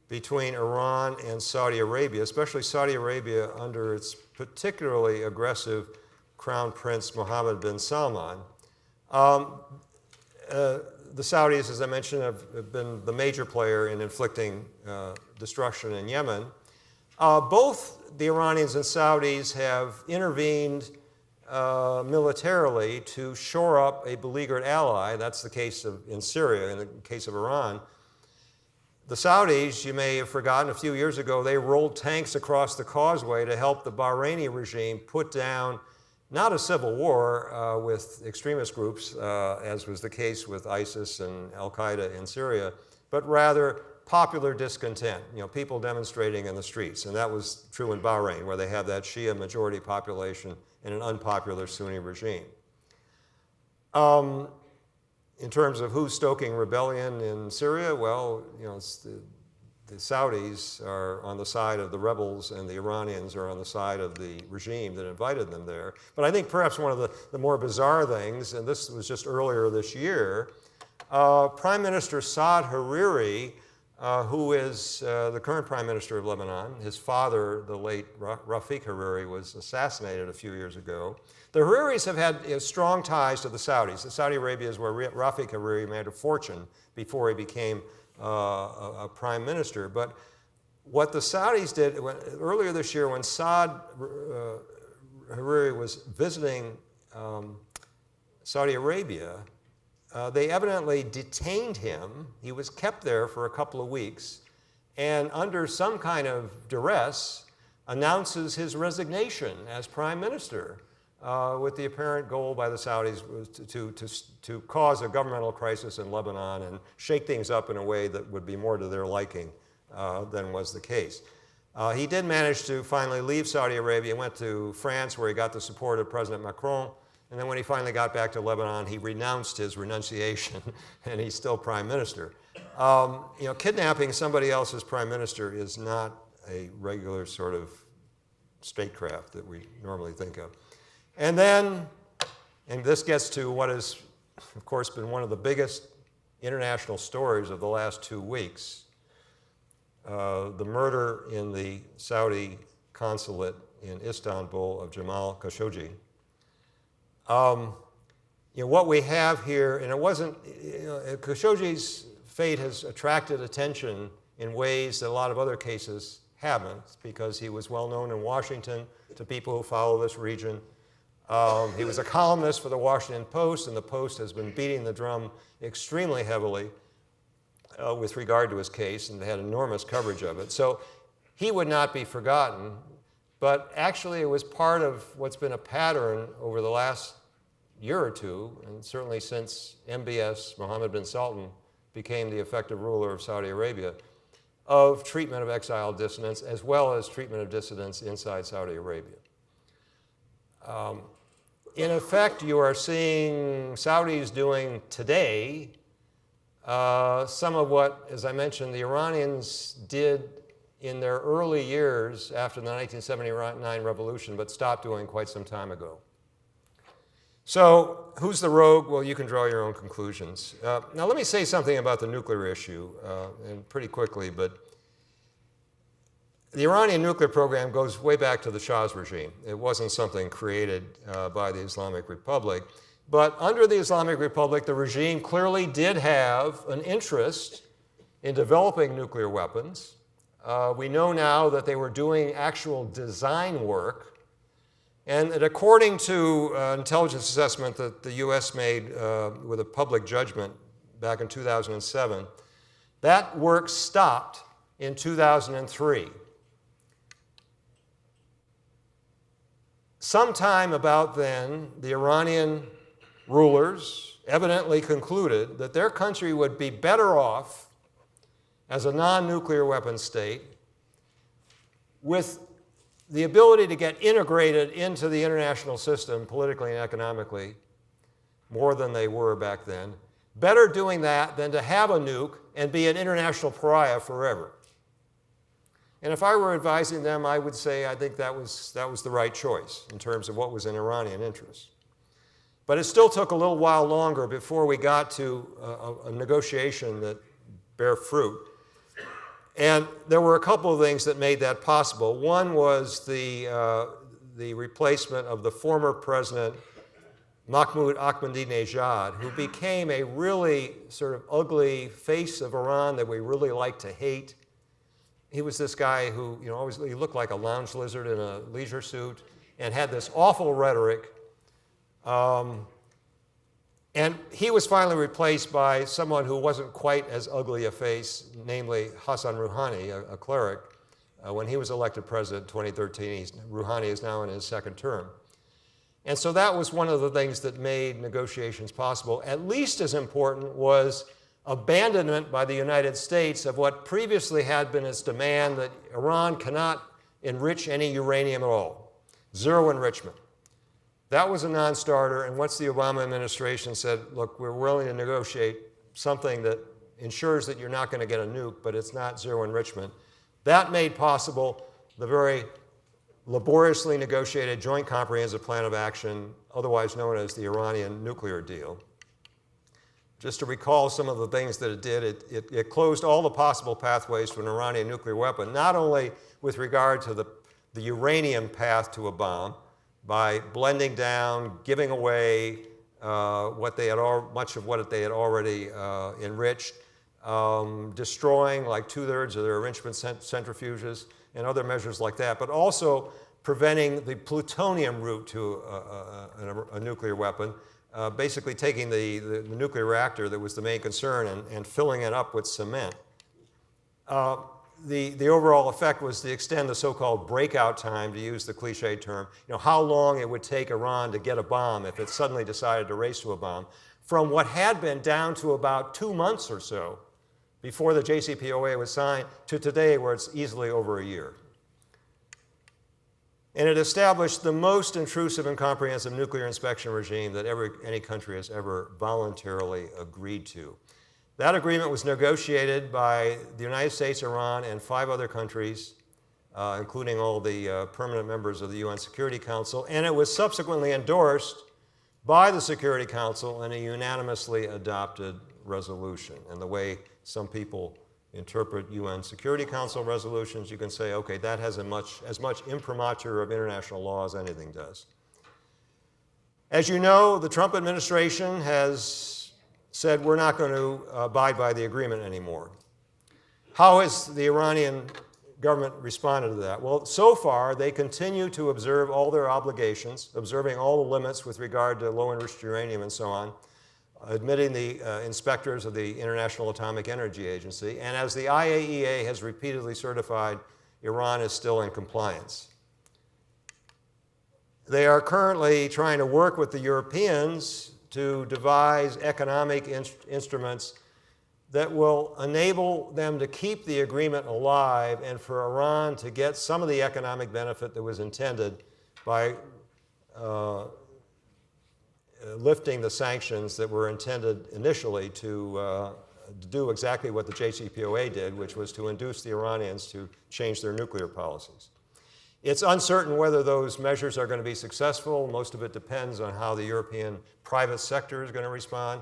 B: between Iran and Saudi Arabia, especially Saudi Arabia under its particularly aggressive Crown Prince Mohammed bin Salman. The Saudis, as I mentioned, have been the major player in inflicting destruction in Yemen. Both the Iranians and Saudis have intervened militarily to shore up a beleaguered ally. That's the case in Syria. In the case of Iran, the Saudis, you may have forgotten, a few years ago, they rolled tanks across the causeway to help the Bahraini regime put down not a civil war with extremist groups, as was the case with ISIS and Al-Qaeda in Syria, but rather popular discontent, people demonstrating in the streets. And that was true in Bahrain, where they have that Shia majority population and an unpopular Sunni regime. In terms of who's stoking rebellion in Syria, well, the Saudis are on the side of the rebels and the Iranians are on the side of the regime that invited them there. But I think perhaps one of the more bizarre things, and this was just earlier this year, Prime Minister Saad Hariri, who is the current Prime Minister of Lebanon, his father, the late Rafiq Hariri, was assassinated a few years ago. The Hariris have had strong ties to the Saudis. Saudi Arabia is where Rafiq Hariri made a fortune before he became a prime minister. But what the Saudis did earlier this year, when Saad Hariri was visiting Saudi Arabia, they evidently detained him. He was kept there for a couple of weeks, and under some kind of duress, announces his resignation as prime minister, with the apparent goal by the Saudis was to cause a governmental crisis in Lebanon and shake things up in a way that would be more to their liking than was the case. He did manage to finally leave Saudi Arabia, went to France, where he got the support of President Macron. And then when he finally got back to Lebanon, he renounced his renunciation, and he's still prime minister. Kidnapping somebody else's prime minister is not a regular sort of statecraft that we normally think of. And then, and this gets to what has, of course, been one of the biggest international stories of the last 2 weeks, the murder in the Saudi consulate in Istanbul of Jamal Khashoggi. what we have here, and it wasn't, Khashoggi's fate has attracted attention in ways that a lot of other cases haven't, because he was well known in Washington to people who follow this region. He was a columnist for the Washington Post, and the Post has been beating the drum extremely heavily with regard to his case, and they had enormous coverage of it. So he would not be forgotten, but actually it was part of what's been a pattern over the last year or two, and certainly since MBS, Mohammed bin Sultan, became the effective ruler of Saudi Arabia, of treatment of exiled dissidents as well as treatment of dissidents inside Saudi Arabia. In effect, you are seeing Saudis doing today some of what, as I mentioned, the Iranians did in their early years after the 1979 revolution, but stopped doing quite some time ago. So who's the rogue? Well, you can draw your own conclusions. Now let me say something about the nuclear issue, and pretty quickly, but the Iranian nuclear program goes way back to the Shah's regime. It wasn't something created by the Islamic Republic. But under the Islamic Republic, the regime clearly did have an interest in developing nuclear weapons. We know now that they were doing actual design work. And that according to an intelligence assessment that the US made with a public judgment back in 2007, that work stopped in 2003. Sometime about then, the Iranian rulers evidently concluded that their country would be better off as a non-nuclear weapon state with the ability to get integrated into the international system politically and economically more than they were back then. Better doing that than to have a nuke and be an international pariah forever. And if I were advising them, I would say I think that was the right choice in terms of what was in Iranian interest. But it still took a little while longer before we got to a negotiation that bare fruit. And there were a couple of things that made that possible. One was the replacement of the former president, Mahmoud Ahmadinejad, who became a really sort of ugly face of Iran that we really like to hate. He was this guy who, he looked like a lounge lizard in a leisure suit and had this awful rhetoric. And he was finally replaced by someone who wasn't quite as ugly a face, namely Hassan Rouhani, a cleric. When he was elected president in 2013, Rouhani is now in his second term. And so that was one of the things that made negotiations possible. At least as important was abandonment by the United States of what previously had been its demand that Iran cannot enrich any uranium at all. Zero enrichment. That was a non-starter, and once the Obama administration said, look, we're willing to negotiate something that ensures that you're not going to get a nuke, but it's not zero enrichment, that made possible the very laboriously negotiated Joint Comprehensive Plan of Action, otherwise known as the Iranian nuclear deal. Just to recall some of the things that it did, it closed all the possible pathways to an Iranian nuclear weapon, not only with regard to the uranium path to a bomb, by blending down, giving away much of what they had already enriched, destroying like 2/3 of their enrichment centrifuges and other measures like that, but also preventing the plutonium route to a nuclear weapon, basically taking the nuclear reactor that was the main concern and filling it up with cement. The overall effect was to extend the so-called breakout time, to use the cliche term, how long it would take Iran to get a bomb if it suddenly decided to race to a bomb, from what had been down to about 2 months or so before the JCPOA was signed to today where it's easily over a year. And it established the most intrusive and comprehensive nuclear inspection regime that any country has ever voluntarily agreed to. That agreement was negotiated by the United States, Iran, and 5 other countries, including all the permanent members of the UN Security Council, and it was subsequently endorsed by the Security Council in a unanimously adopted resolution. And the way some people interpret UN Security Council resolutions, you can say, okay, that has as much imprimatur of international law as anything does. As you know, the Trump administration has said we're not going to abide by the agreement anymore. How has the Iranian government responded to that? Well, so far, they continue to observe all their obligations, observing all the limits with regard to low-enriched uranium and so on, admitting the inspectors of the International Atomic Energy Agency, and as the IAEA has repeatedly certified, Iran is still in compliance. They are currently trying to work with the Europeans to devise economic instruments that will enable them to keep the agreement alive and for Iran to get some of the economic benefit that was intended by lifting the sanctions that were intended initially to do exactly what the JCPOA did, which was to induce the Iranians to change their nuclear policies. It's uncertain whether those measures are going to be successful. Most of it depends on how the European private sector is going to respond.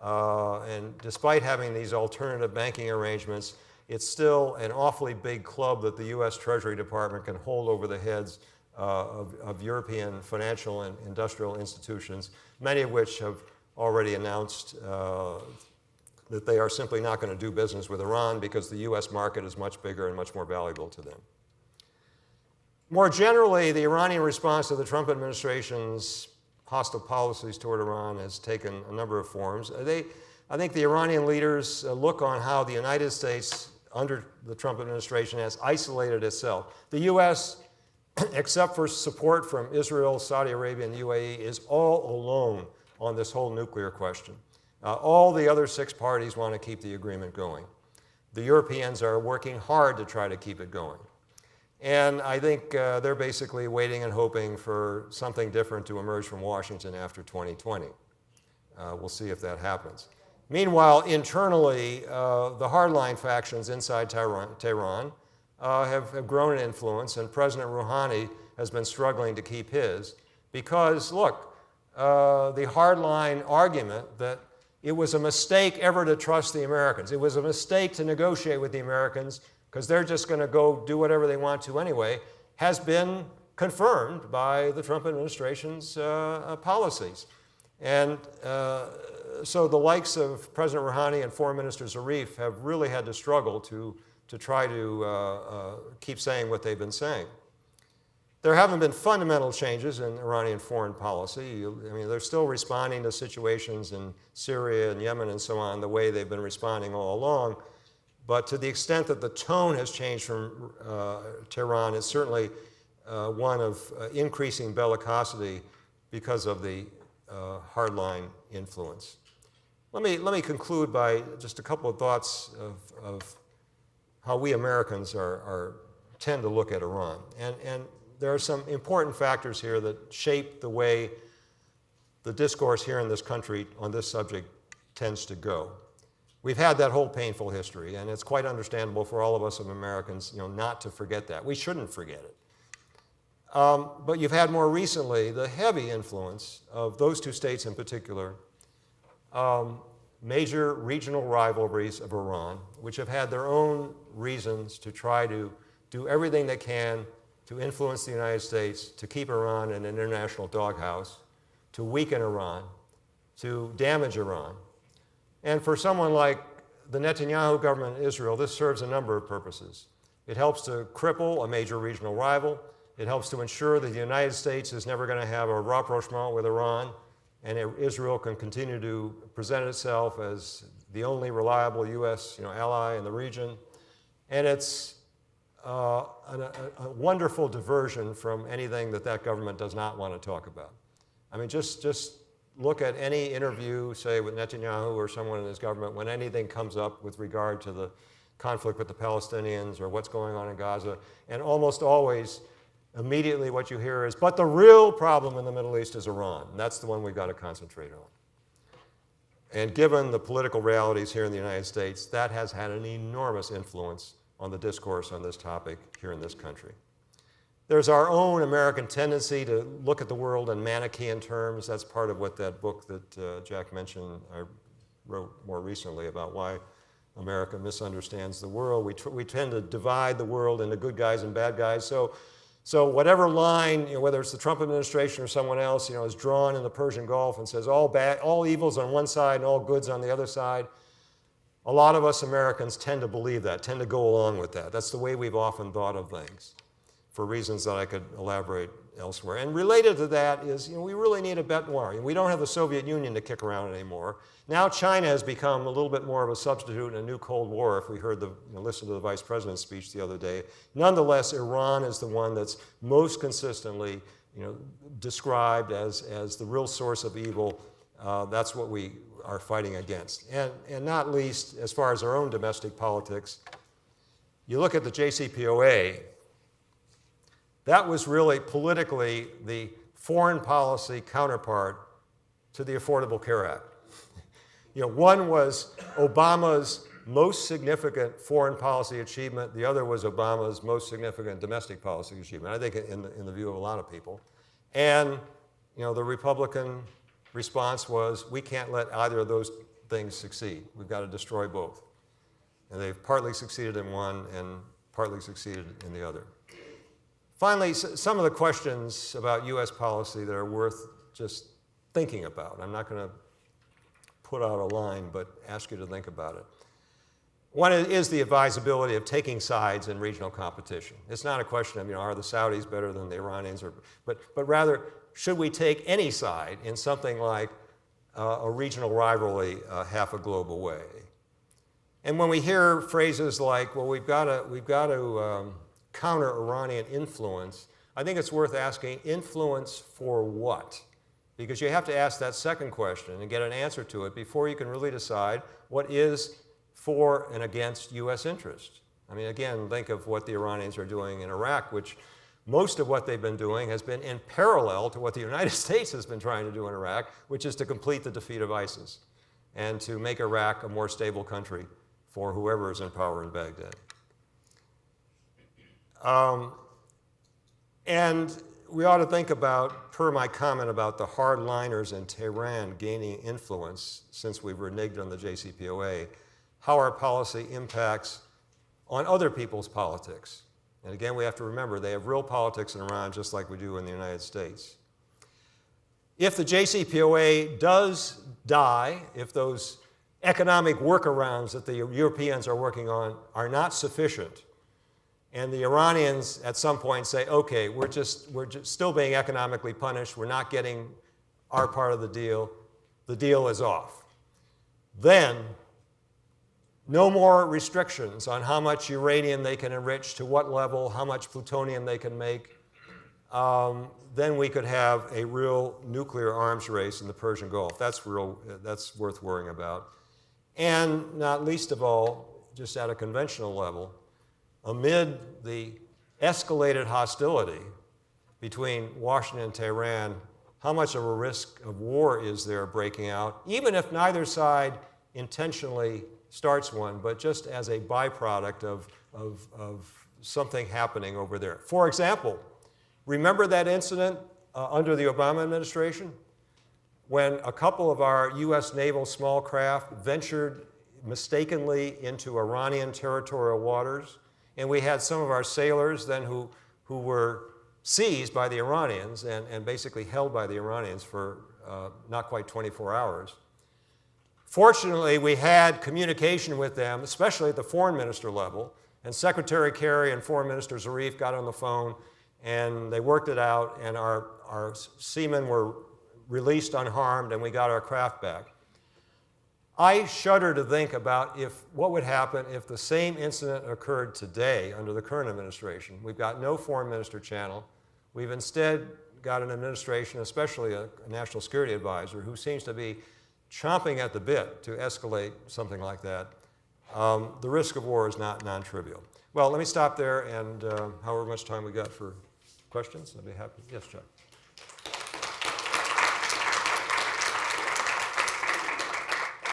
B: And despite having these alternative banking arrangements, it's still an awfully big club that the US Treasury Department can hold over the heads of European financial and industrial institutions, many of which have already announced that they are simply not going to do business with Iran because the US market is much bigger and much more valuable to them. More generally, the Iranian response to the Trump administration's hostile policies toward Iran has taken a number of forms. I think the Iranian leaders look on how the United States, under the Trump administration, has isolated itself. The U.S., except for support from Israel, Saudi Arabia, and the UAE, is all alone on this whole nuclear question. All the other 6 parties want to keep the agreement going. The Europeans are working hard to try to keep it going. And I think they're basically waiting and hoping for something different to emerge from Washington after 2020. We'll see if that happens. Meanwhile, internally, the hardline factions inside Tehran have grown in influence, and President Rouhani has been struggling to keep his because, look, the hardline argument that it was a mistake ever to trust the Americans, it was a mistake to negotiate with the Americans because they're just going to go do whatever they want to anyway, has been confirmed by the Trump administration's policies. And so the likes of President Rouhani and Foreign Minister Zarif have really had to struggle to try to keep saying what they've been saying. There haven't been fundamental changes in Iranian foreign policy. I mean, they're still responding to situations in Syria and Yemen and so on the way they've been responding all along. But to the extent that the tone has changed from Tehran, it's certainly one of increasing bellicosity because of the hardline influence. Let me conclude by just a couple of thoughts of how we Americans tend to look at Iran. And there are some important factors here that shape the way the discourse here in this country on this subject tends to go. We've had that whole painful history, and it's quite understandable for all of us as Americans, not to forget that. We shouldn't forget it. But you've had more recently the heavy influence of those 2 states in particular, major regional rivalries of Iran, which have had their own reasons to try to do everything they can to influence the United States, to keep Iran in an international doghouse, to weaken Iran, to damage Iran. And for someone like the Netanyahu government in Israel, this serves a number of purposes. It helps to cripple a major regional rival. It helps to ensure that the United States is never going to have a rapprochement with Iran, and Israel can continue to present itself as the only reliable U.S. ally in the region. And it's a wonderful diversion from anything that government does not want to talk about. I mean, just look at any interview, say, with Netanyahu or someone in his government when anything comes up with regard to the conflict with the Palestinians or what's going on in Gaza, and almost always, immediately what you hear is, but the real problem in the Middle East is Iran. And that's the one we've got to concentrate on. And given the political realities here in the United States, that has had an enormous influence on the discourse on this topic here in this country. There's our own American tendency to look at the world in Manichaean terms. That's part of what that book that Jack mentioned, I wrote more recently about why America misunderstands the world. We tend to divide the world into good guys and bad guys. So So whatever line, whether it's the Trump administration or someone else, is drawn in the Persian Gulf and says all evils on one side and all goods on the other side, a lot of us Americans tend to believe that, tend to go along with that. That's the way we've often thought of things, for reasons that I could elaborate elsewhere. And related to that is, we really need a bête noire. We don't have the Soviet Union to kick around anymore. Now China has become a little bit more of a substitute in a new Cold War, if we heard listen to the Vice President's speech the other day. Nonetheless, Iran is the one that's most consistently described as the real source of evil. That's what we are fighting against. And not least, as far as our own domestic politics, you look at the JCPOA, that was really politically the foreign policy counterpart to the Affordable Care Act. One was Obama's most significant foreign policy achievement. The other was Obama's most significant domestic policy achievement, I think in the view of a lot of people. And the Republican response was, we can't let either of those things succeed. We've got to destroy both. And they've partly succeeded in one and partly succeeded in the other. Finally, some of the questions about U.S. policy that are worth just thinking about. I'm not going to put out a line, but ask you to think about it. One is the advisability of taking sides in regional competition. It's not a question of, are the Saudis better than the Iranians, but rather, should we take any side in something like a regional rivalry half a globe away? And when we hear phrases like, well, we've got to counter Iranian influence, I think it's worth asking, influence for what? Because you have to ask that second question and get an answer to it before you can really decide what is for and against U.S. interest. I mean, again, think of what the Iranians are doing in Iraq, which most of what they've been doing has been in parallel to what the United States has been trying to do in Iraq, which is to complete the defeat of ISIS and to make Iraq a more stable country for whoever is in power in Baghdad. And we ought to think about, per my comment about the hardliners in Tehran gaining influence since we reneged on the JCPOA, how our policy impacts on other people's politics. And again, we have to remember they have real politics in Iran just like we do in the United States. If the JCPOA does die, if those economic workarounds that the Europeans are working on are not sufficient, and the Iranians at some point say, okay, we're just still being economically punished, we're not getting our part of the deal is off. Then, no more restrictions on how much uranium they can enrich, to what level, how much plutonium they can make. Then we could have a real nuclear arms race in the Persian Gulf. That's worth worrying about. And not least of all, just at a conventional level, amid the escalated hostility between Washington and Tehran, how much of a risk of war is there breaking out, even if neither side intentionally starts one, but just as a byproduct of something happening over there. For example, remember that incident under the Obama administration when a couple of our U.S. naval small craft ventured mistakenly into Iranian territorial waters, and we had some of our sailors then who were seized by the Iranians and basically held by the Iranians for not quite 24 hours. Fortunately, we had communication with them, especially at the foreign minister level, and Secretary Kerry and Foreign Minister Zarif got on the phone, and they worked it out, and our seamen were released unharmed, and we got our craft back. I shudder to think about what would happen if the same incident occurred today under the current administration. We've got no foreign minister channel. We've instead got an administration, especially a national security advisor, who seems to be chomping at the bit to escalate something like that. The risk of war is not non-trivial. Well, let me stop there, and however much time we got for questions, I'd be happy. Yes, Chuck.